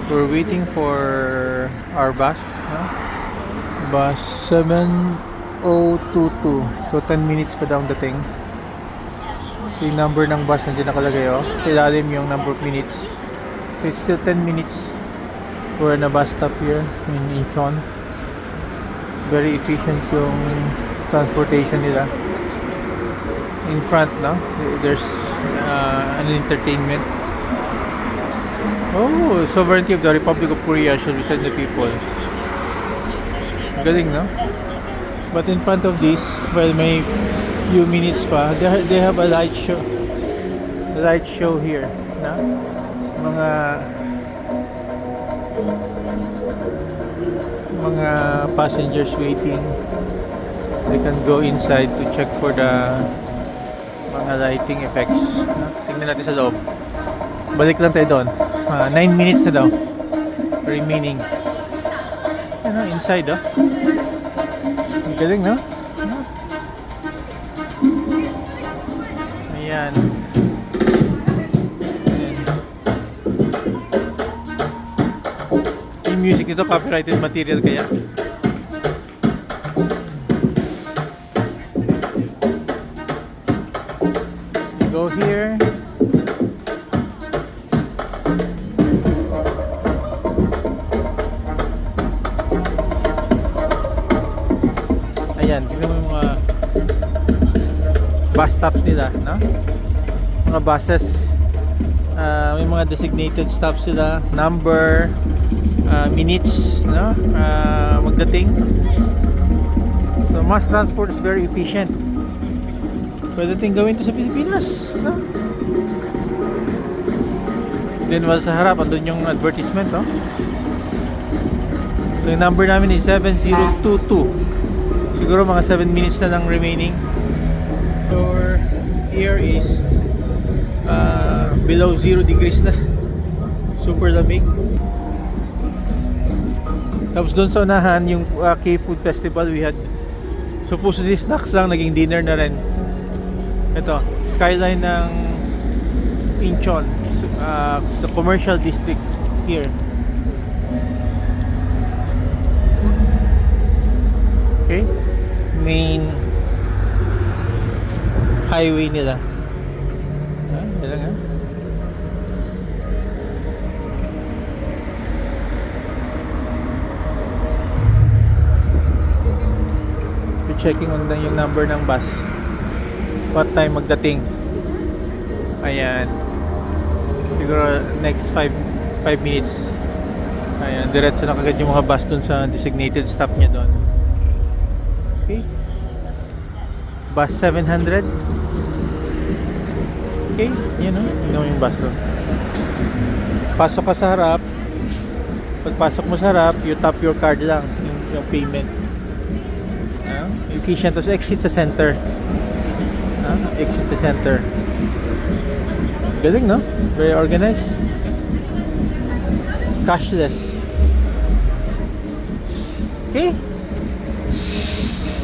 We're waiting for our bus. No? Bus 7022. So 10 minutes pa daw dating. So yung number ng bus nandiyan nakalagay oh. Sa ilalim yung number of minutes. So it's still 10 minutes. We're in a bus stop here in Incheon. Very efficient yung transportation nila. In front, no? There's an entertainment. Oh, sovereignty of the Republic of Korea shall be said the people. Galing, no? But in front of this, well, may few minutes pa, they have a light show. A light show here, no? Mga passengers waiting. They can go inside to check for the mga lighting effects. Tingnan natin sa loob. Balik lang tayo doon. 9 minutes na daw remaining. Ano, inside oh. Ang galing, no? Ayan. Yung music nito copyrighted material kaya. Go here. Ayan, tingnan mo yung mga bus stops nila, no? Mga buses, may mga designated stops sila, number, minutes, no? Magdating. So mass transport is very efficient. Pwede ting gawin ito sa Pilipinas, no? Then wala sa harap, andun yung advertisement, oh. So yung number namin is 7022. Siguro mga 7 minutes na lang remaining. So here is below 0 degrees na. Super lamig. Tapos doon sa unahan yung K-Food Festival, we had supposedly snacks lang, naging dinner na rin. Ito, skyline ng Incheon, the commercial district here. Okay, main highway nila. Yan lang, checking on yung number ng bus, what time magdating. Ayan, siguro next 5 minutes. Ayan, diretso na kagad yung mga bus dun sa designated stop niya doon. Okay, bus 700. Okay, yun o, yun yung bus doon. Pasok ka sa harap. Pagpasok mo sa harap, you tap your card lang, yung payment. Efficient. Tapos exit sa center. Exit sa center. Galing, no? Very organized. Cashless. Okay.